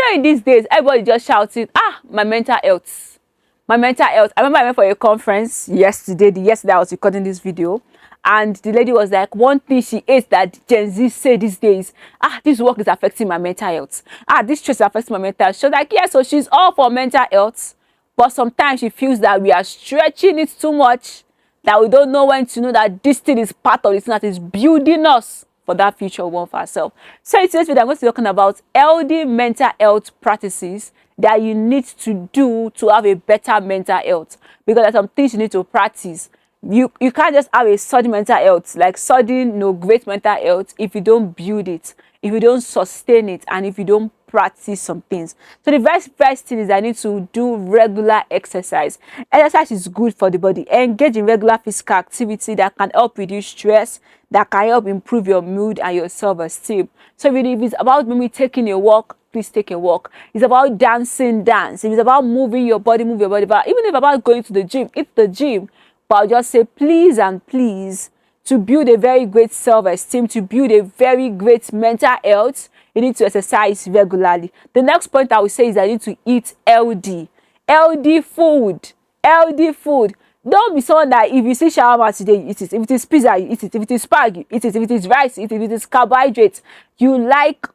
know, in these days, everybody just shouting, ah, my mental health. My mental health. I remember I went for a conference yesterday. Yesterday I was recording this video. And the lady was like, one thing she hates that Gen Z say these days, ah, this work is affecting my mental health. Ah, this stress is affecting my mental health. She was like, yeah, so she's all for mental health. But sometimes she feels that we are stretching it too much, that we don't know when to know that this thing is part of this thing that is building us for that future we want for ourselves. So in today's video, I'm going to be talking about healthy mental health practices that you need to do to have a better mental health. Because there's some things you need to practice. You can't just have a sudden mental health, like sudden, great mental health, if you don't build it, if you don't sustain it, and if you don't practice some things. So the first thing is I need to do regular exercise. Exercise is good for the body. Engage in regular physical activity that can help reduce stress, that can help improve your mood and your self-esteem. So if it's about maybe taking a walk, please take a walk. It's about dancing, dance. If it's about moving your body, move your body. But even if about going to the gym, hit the gym. But I'll just say please and please, to build a very great self-esteem, to build a very great mental health, you need to exercise regularly. The next point I will say is I need to eat healthy. Healthy food. Healthy food. Don't be someone that if you see shawarma today, you eat it. If it is pizza, you eat it. If it is spag, you eat it. If it is rice, you eat it. If it is carbohydrates, you like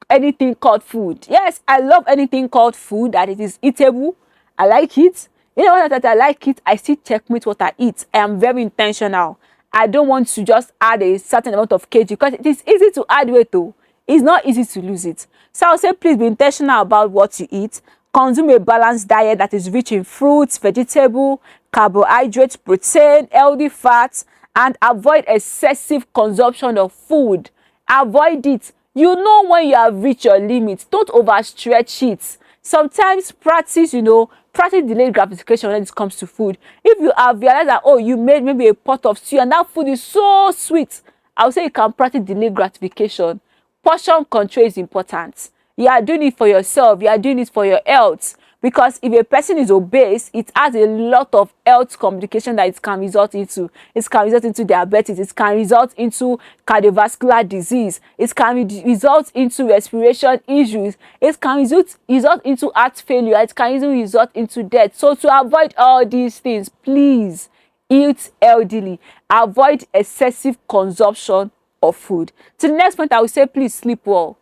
anything called food. Yes, I love anything called food, that it is eatable. I like it. You know what, that I like it, I still checkmate what I eat. I am very intentional. I don't want to just add a certain amount of kg because it is easy to add weight though. It's not easy to lose it. So I'll say please be intentional about what you eat. Consume a balanced diet that is rich in fruits, vegetable, carbohydrates, protein, healthy fats, and avoid excessive consumption of food. Avoid it. You know when you have reached your limit. Don't overstretch it. Sometimes practice delayed gratification when it comes to food. If you have realized that, oh, you made maybe a pot of stew and that food is so sweet, I would say you can practice delayed gratification. Portion control is important. You are doing it for yourself. You are doing it for your health. Because if a person is obese, it has a lot of health complications that it can result into. It can result into diabetes. It can result into cardiovascular disease. It can result into respiration issues. It can result into heart failure. It can even result into death. So to avoid all these things, please eat healthily. Avoid excessive consumption of food. To the next point, I will say please sleep well.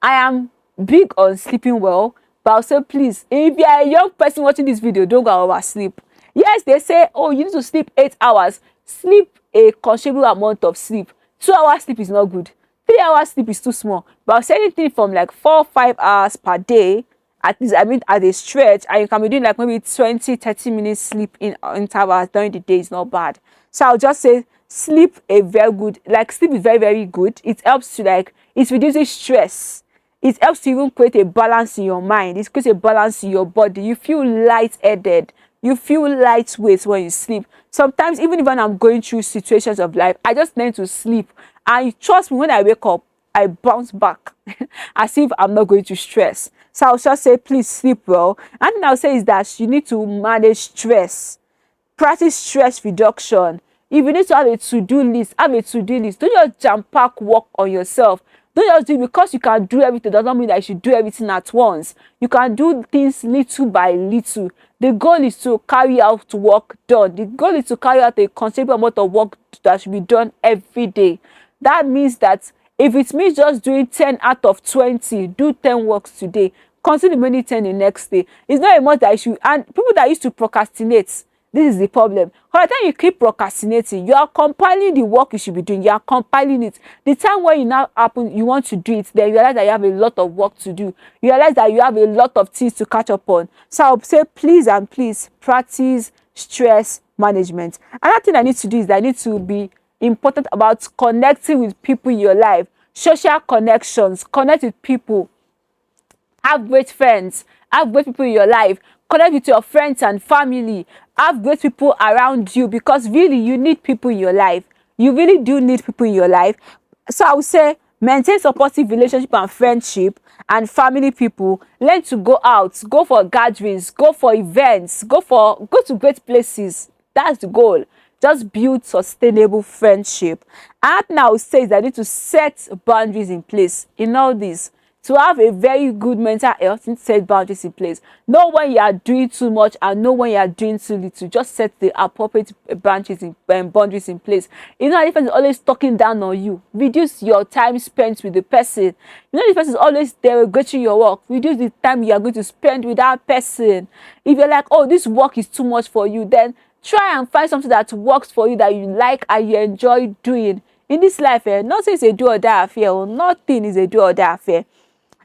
I am big on sleeping well. But I'll say please, if you are a young person watching this video, don't go oversleep. Yes, they say, oh, you need to sleep 8 hours. Sleep a considerable amount of sleep. 2 hours sleep is not good. 3 hours sleep is too small. But I'll say anything from like 4 or 5 hours per day, at least, at a stretch, and you can be doing like maybe 20-30 minutes sleep in intervals during the day is not bad. So I'll just say sleep sleep is very, very good. It helps to it reduces stress. It helps to even create a balance in your mind. It creates a balance in your body. You feel light-headed. You feel lightweight when you sleep. Sometimes, even when I'm going through situations of life, I just learn to sleep. And trust me, when I wake up, I bounce back as if I'm not going to stress. So I'll just say, please sleep well. And then I'll say is that you need to manage stress. Practice stress reduction. If you need to have a to-do list, have a to-do list. Don't just jam-pack work on yourself. Don't just do it because you can do everything. Does not mean that you should do everything at once. You can do things little by little. The goal is to carry out work done. The goal is to carry out a considerable amount of work that should be done every day. That means that if it means just doing 10 out of 20, do 10 works today. Consider the remaining 10 the next day. It's not a must that you should. And people that used to procrastinate, this is the problem. By the time you keep procrastinating, you are compiling the work you should be doing. You are compiling it. The time when you want to do it, then you realize that you have a lot of work to do. You realize that you have a lot of things to catch up on. So I'll say please and please practice stress management. Another thing I need to do is that I need to be important about connecting with people in your life. Social connections. Connect with people. Have great friends. Have great people in your life. Connect with your friends and family. Have great people around you, because really you need people in your life. You really do need people in your life. So I would say maintain supportive relationship and friendship and family people. Learn to go out, go for gatherings, go for events, go to great places. That's the goal. Just build sustainable friendship. And now says I need to set boundaries in place in all this. To have a very good mental health, you need to set boundaries in place. Know when you are doing too much and know when you are doing too little. Just set the appropriate boundaries in place. You know, the person is always talking down on you. Reduce your time spent with the person. You know, the person is always derogating your work. Reduce the time you are going to spend with that person. If you're like, oh, this work is too much for you, then try and find something that works for you, that you like and you enjoy doing. In this life, nothing is a do or die affair. Or nothing is a do or die affair.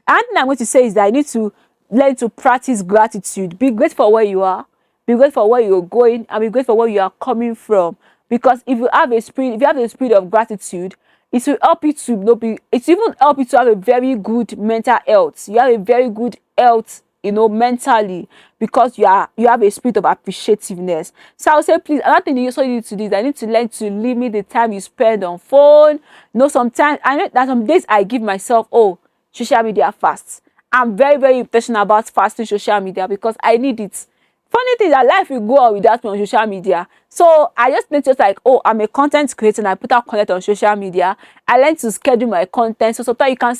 And thing I'm going to say is that you need to learn to practice gratitude. Be grateful for where you are, be grateful for where you're going, and be grateful for where you are coming from. Because if you have a spirit, if you have a spirit of gratitude, it will help you to not be, it will even help you to have a very good mental health. You have a very good health, you know, mentally, because you have a spirit of appreciativeness. So I would say, please, another thing you also need to do is I need to learn to limit the time you spend on phone. You know, sometimes I know that some days I give myself, oh, social media fast. I'm very, very intentional about fasting social media because I need it. Funny thing is that life will go on without me on social media. So I just need to like, oh, I'm a content creator and I put out content on social media. I learn to schedule my content. So sometimes you can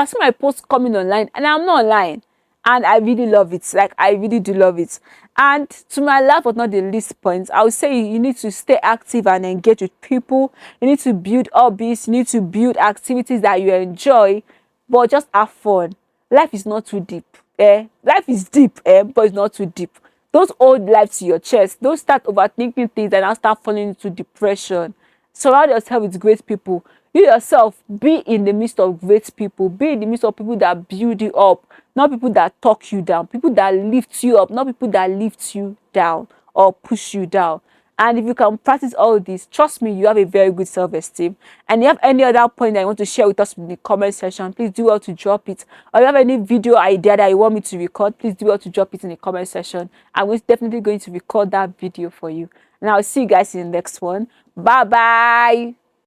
see my posts coming online and I'm not online. And I really love it. Like, I really do love it. And to my last but not the least point, I would say you need to stay active and engage with people. You need to build hobbies. You need to build activities that you enjoy, but just have fun. Life is not too deep. Life is deep, but it's not too deep. Don't hold life to your chest. Don't start overthinking things and now start falling into depression. Surround yourself with great people. You yourself, be in the midst of great people. Be in the midst of people that build you up, not people that talk you down. People that lift you up, not people that lift you down or push you down. And if you can practice all this, trust me, you have a very good self-esteem. And if you have any other point that you want to share with us in the comment section, please do well to drop it. Or if you have any video idea that you want me to record, please do well to drop it in the comment section. I'm definitely going to record that video for you. And I'll see you guys in the next one. Bye bye.